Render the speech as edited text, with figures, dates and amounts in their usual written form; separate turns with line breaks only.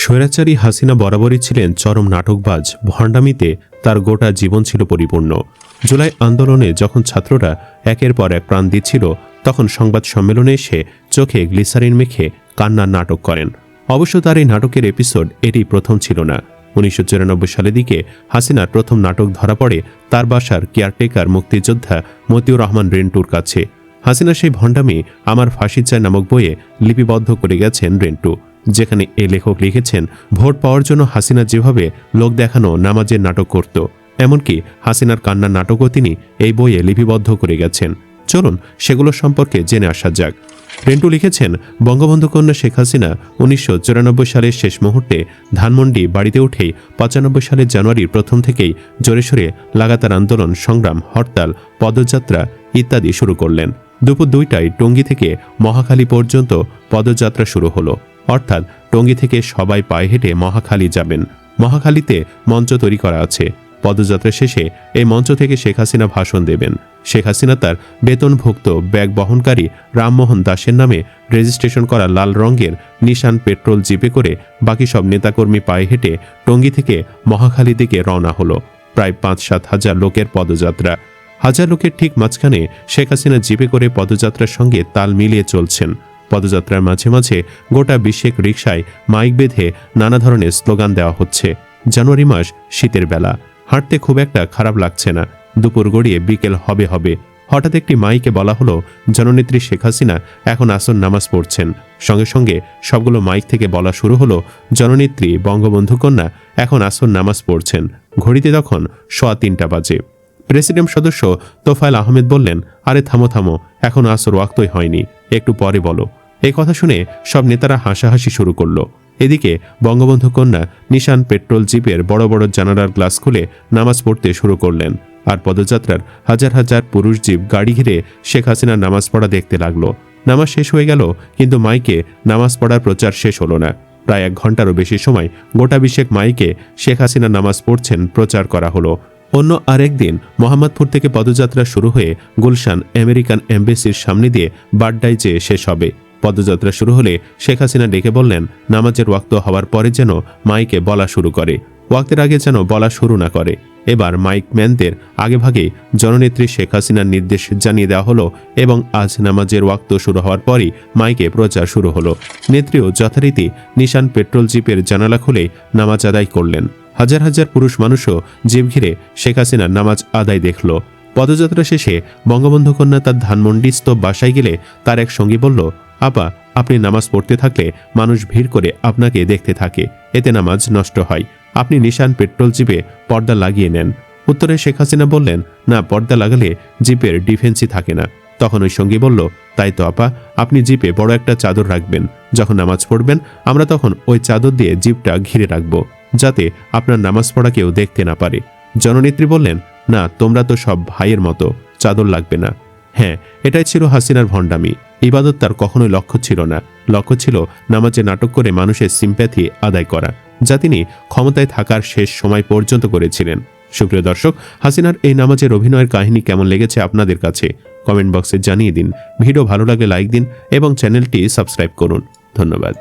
স্বৈরাচারী হাসিনা বরাবরই ছিলেন চরম নাটকবাজ। ভণ্ডামিতে তার গোটা জীবন ছিল পরিপূর্ণ। জুলাই আন্দোলনে যখন ছাত্ররা একের পর এক প্রাণ দিচ্ছিল, তখন সংবাদ সম্মেলনে এসে চোখে গ্লিসারিন মেখে কান্নার নাটক করেন। অবশ্য তার এই নাটকের এপিসোড এটি প্রথম ছিল না। 1994 সালের দিকে হাসিনার প্রথম নাটক ধরা পড়ে তার বাসার কেয়ারটেকার মুক্তিযোদ্ধা মতিউর রহমান রেন্টুর কাছে। হাসিনা সেই ভণ্ডামি আমার ফাঁসি চাই নামক বইয়ে লিপিবদ্ধ করে গেছেন রেন্টু, যেখানে এ লেখক লিখেছেন ভোট পাওয়ার জন্য হাসিনা যেভাবে লোক দেখানো নামাজের নাটক করত, এমনকি হাসিনার কান্নার নাটকও তিনি এই বইয়ে লিপিবদ্ধ করে গেছেন। চলুন সেগুলো সম্পর্কে জেনে আসা যাক। রেন্টু লিখেছেন, বঙ্গবন্ধু কন্যা শেখ হাসিনা 1994 সালের শেষ মুহূর্তে ধানমন্ডি বাড়িতে উঠেই 95 সালের জানুয়ারির প্রথম থেকেই জোরে সোরে লাগাতার আন্দোলন, সংগ্রাম, হরতাল, পদযাত্রা ইত্যাদি শুরু করলেন। দুপুর 2টায় টঙ্গী থেকে মহাখালী পর্যন্ত পদযাত্রা শুরু হলো। অর্থাৎ টঙ্গী থেকে সবাই পায়ে হেঁটে মহাখালী যাবেন। মহাখালীতে মঞ্চ তৈরি করা আছে। পদযাত্রা শেষে এই মঞ্চ থেকে শেখ হাসিনা ভাষণ দেবেন। শেখ হাসিনা তার বেতনভুক্ত ব্যাগ বহনকারী রামমোহন দাসের নামে রেজিস্ট্রেশন করা লাল রঙের নিশান পেট্রোল জিপে করে বাকি সব নেতাকর্মী পায়ে হেঁটে টঙ্গী থেকে মহাখালী দিকে রওনা হলো। প্রায় 5-7 হাজার লোকের পদযাত্রা। হাজার লোকের ঠিক মাঝখানে শেখ হাসিনা জিপে করে পদযাত্রার সঙ্গে তাল মিলিয়ে চলছেন। পদযাত্রার মাঝে মাঝে গোটা বিশ্বের রিকশায় মাইক বেঁধে নানা ধরনের স্লোগান দেওয়া হচ্ছে। জানুয়ারি মাস, শীতের বেলা, হাঁটতে খুব একটা খারাপ লাগছে না। দুপুর গড়িয়ে বিকেল হবে। হঠাৎ একটি মাইকে বলা হলো, জননেত্রী শেখ হাসিনা এখন আসর নামাজ পড়ছেন। সঙ্গে সঙ্গে সবগুলো মাইক থেকে বলা শুরু হলো, জননেত্রী বঙ্গবন্ধু কন্যা এখন আসর নামাজ পড়ছেন। ঘড়িতে তখন 3:15 বাজে। প্রেসিডেন্ট সদস্য তোফায়েল আহমেদ বললেন, আরে থামো, এখন আসর ওয়াক্তই হয়নি, একটু পরে বলো। এই কথা শুনে সব নেতারা হাসাহাসি শুরু করলো। এদিকে বঙ্গবন্ধু কন্যা নিশান পেট্রোল জিপের বড় বড় জানালার গ্লাস খুলে নামাজ পড়তে শুরু করলেন। আর পদযাত্রার হাজার হাজার পুরুষ জিপ গাড়ি ঘিরে শেখ হাসিনার নামাজ পড়া দেখতে লাগলো। নামাজ শেষ হয়ে গেল, কিন্তু মাইকে নামাজ পড়ার প্রচার শেষ হলো না। প্রায় 1 ঘন্টারও বেশি সময় গোটা বিশ্বের মাইকে শেখ হাসিনা নামাজ পড়ছেন প্রচার করা হলো। অন্য আরেকদিন মোহাম্মদপুর থেকে পদযাত্রা শুরু হয়ে গুলশান আমেরিকান এম্বাসির সামনে দিয়ে বাড্ডায় যেয়ে শেষ হবে। পদযাত্রা শুরু হলে শেখ হাসিনা ডেকে বললেন, নামাজের ওয়াক্ত হওয়ার পরে যেন মাইকে বলা শুরু করে, ওয়াক্তের আগে যেন বলা শুরু না করে। এবার মাইক ম্যানদের আগেভাগে জননেত্রী শেখ হাসিনার নির্দেশ জানিয়ে দেওয়া হলো এবং আজ নামাজের ওয়াক্ত শুরু হওয়ার পরই মাইকে প্রচার শুরু হলো। নেত্রীও যথারীতি নিশান পেট্রোল জিপের জানালা খুলে নামাজ আদায় করলেন। হাজার হাজার পুরুষ মানুষও জিপ ঘিরে শেখ হাসিনার নামাজ আদায় দেখল। পদযাত্রা শেষে বঙ্গবন্ধু কন্যা তার ধানমন্ডিস্থ বাসায় গেলে তার এক সঙ্গী বলল, আপা, আপনি নামাজ পড়তে থাকলে মানুষ ভিড় করে আপনাকে দেখতে থাকে, এতে নামাজ নষ্ট হয়। আপনি নিশান পেট্রোল জিপে পর্দা লাগিয়ে নেন। উত্তরে শেখ হাসিনা বললেন, না, পর্দা লাগালে জিপের ডিফেন্সই থাকে না। তখন ওই সঙ্গী বলল, তাই তো আপা, আপনি জিপে বড় একটা চাদর রাখবেন। যখন নামাজ পড়বেন আমরা তখন ওই চাদর দিয়ে জিপটা ঘিরে রাখবো, যাতে আপনার নামাজ পড়া কেউ দেখতে না পারে। জননেত্রী বললেন, না, তোমরা তো সব ভাইয়ের মতো, চাদর লাগবে না। হ্যাঁ, এটাই ছিল হাসিনার ভণ্ডামি। ইবাদত তার কখনোই লক্ষ্য ছিল না। লক্ষ্য ছিল নামাজে নাটক করে মানুষের সিম্প্যাথি আদায় করা, যা তিনি ক্ষমতায় থাকার শেষ সময় পর্যন্ত করেছিলেন। সুপ্রিয় দর্শক, হাসিনার এই নামাজের অভিনয়ের কাহিনী কেমন লেগেছে আপনাদের কাছে কমেন্ট বক্সে জানিয়ে দিন। ভিডিও ভালো লাগলে লাইক দিন এবং চ্যানেলটি সাবস্ক্রাইব করুন। ধন্যবাদ।